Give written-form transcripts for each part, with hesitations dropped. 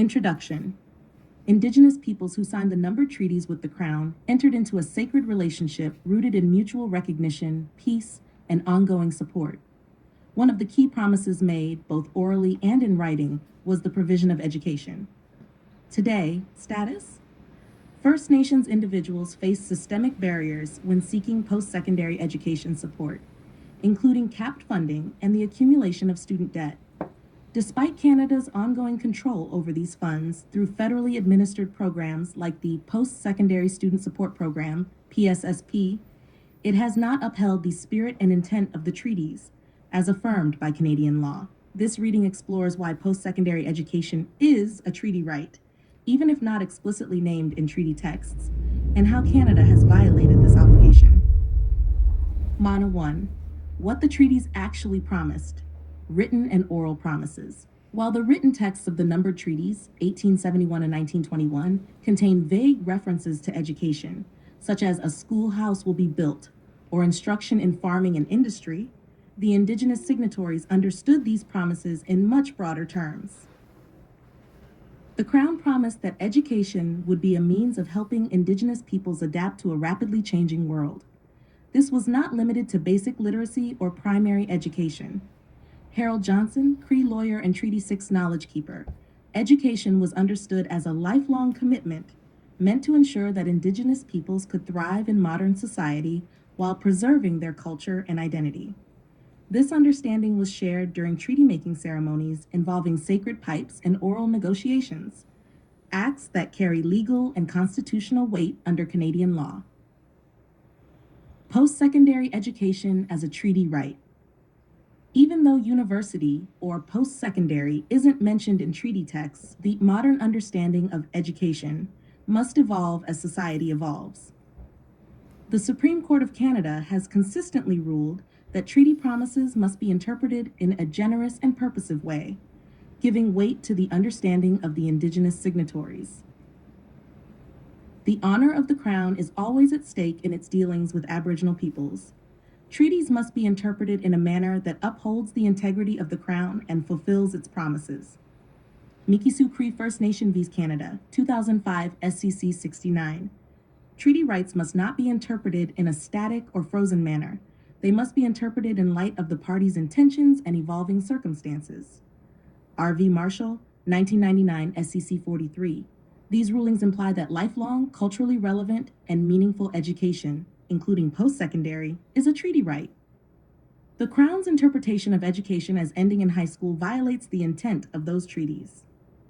Introduction. Indigenous peoples who signed the numbered treaties with the Crown entered into a sacred relationship rooted in mutual recognition, peace, and ongoing support. One of the key promises made, both orally and in writing, was the provision of education. Today, status? First Nations individuals face systemic barriers when seeking post-secondary education support, including capped funding and the accumulation of student debt. Despite Canada's ongoing control over these funds through federally administered programs like the Post-Secondary Student Support Program, PSSP, it has not upheld the spirit and intent of the treaties, as affirmed by Canadian law. This reading explores why post-secondary education is a treaty right, even if not explicitly named in treaty texts, and how Canada has violated this obligation. Mana 1. What the treaties actually promised. Written and oral promises. While the written texts of the numbered treaties, 1871 and 1921, contain vague references to education, such as a schoolhouse will be built, or instruction in farming and industry, the Indigenous signatories understood these promises in much broader terms. The Crown promised that education would be a means of helping Indigenous peoples adapt to a rapidly changing world. This was not limited to basic literacy or primary education. Harold Johnson, Cree lawyer and Treaty 6 knowledge keeper, education was understood as a lifelong commitment meant to ensure that Indigenous peoples could thrive in modern society while preserving their culture and identity. This understanding was shared during treaty-making ceremonies involving sacred pipes and oral negotiations, acts that carry legal and constitutional weight under Canadian law. Post-secondary education as a treaty right. Even though university or post-secondary isn't mentioned in treaty texts, the modern understanding of education must evolve as society evolves. The Supreme Court of Canada has consistently ruled that treaty promises must be interpreted in a generous and purposive way, giving weight to the understanding of the Indigenous signatories. The honor of the Crown is always at stake in its dealings with Aboriginal peoples. Treaties must be interpreted in a manner that upholds the integrity of the Crown and fulfills its promises. Mikisew Cree First Nation v. Canada, 2005 SCC 69. Treaty rights must not be interpreted in a static or frozen manner. They must be interpreted in light of the parties' intentions and evolving circumstances. R.V. Marshall, 1999 SCC 43. These rulings imply that lifelong, culturally relevant, and meaningful education, including post-secondary, is a treaty right. The Crown's interpretation of education as ending in high school violates the intent of those treaties.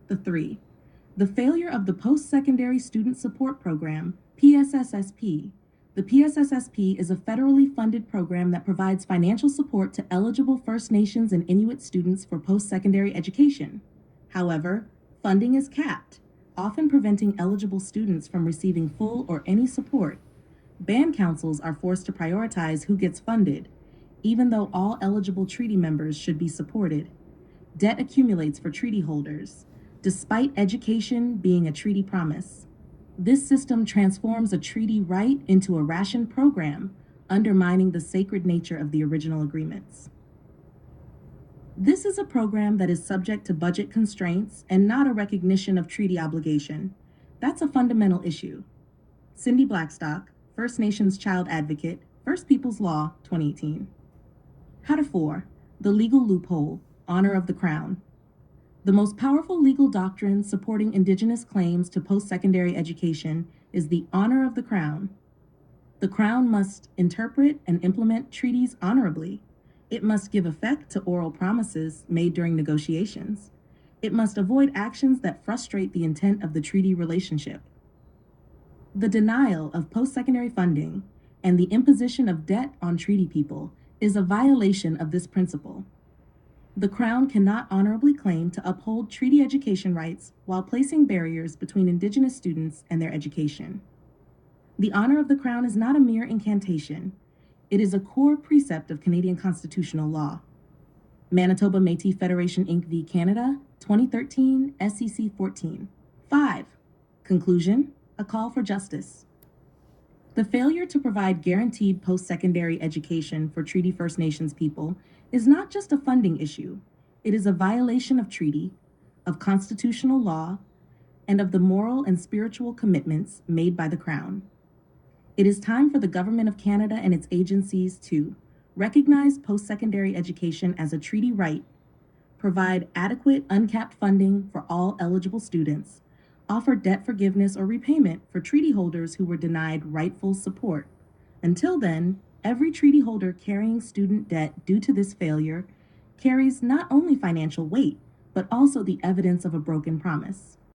The failure of the Post-Secondary Student Support Program, PSSSP. The PSSSP is a federally funded program that provides financial support to eligible First Nations and Inuit students for post-secondary education. However, funding is capped, often preventing eligible students from receiving full or any support. Band councils are forced to prioritize who gets funded, even though all eligible treaty members should be supported. Debt accumulates for treaty holders, despite education being a treaty promise. This system transforms a treaty right into a ration program, undermining the sacred nature of the original agreements. This is a program that is subject to budget constraints and not a recognition of treaty obligation. That's a fundamental issue. Cindy Blackstock, First Nations Child Advocate, First Peoples Law, 2018. How to 4. The legal loophole, honor of the Crown. The most powerful legal doctrine supporting Indigenous claims to post-secondary education is the honor of the Crown. The Crown must interpret and implement treaties honorably. It must give effect to oral promises made during negotiations. It must avoid actions that frustrate the intent of the treaty relationship. The denial of post-secondary funding and the imposition of debt on treaty people is a violation of this principle. The Crown cannot honorably claim to uphold treaty education rights while placing barriers between Indigenous students and their education. The honor of the Crown is not a mere incantation. It is a core precept of Canadian constitutional law. Manitoba Métis Federation Inc. v. Canada, 2013, SCC 14. 5. Conclusion. A call for justice. The failure to provide guaranteed post-secondary education for Treaty First Nations people is not just a funding issue. It is a violation of treaty, of constitutional law, and of the moral and spiritual commitments made by the Crown. It is time for the Government of Canada and its agencies to recognize post-secondary education as a treaty right, provide adequate uncapped funding for all eligible students, offer debt forgiveness or repayment for treaty holders who were denied rightful support. Until then, every treaty holder carrying student debt due to this failure carries not only financial weight, but also the evidence of a broken promise.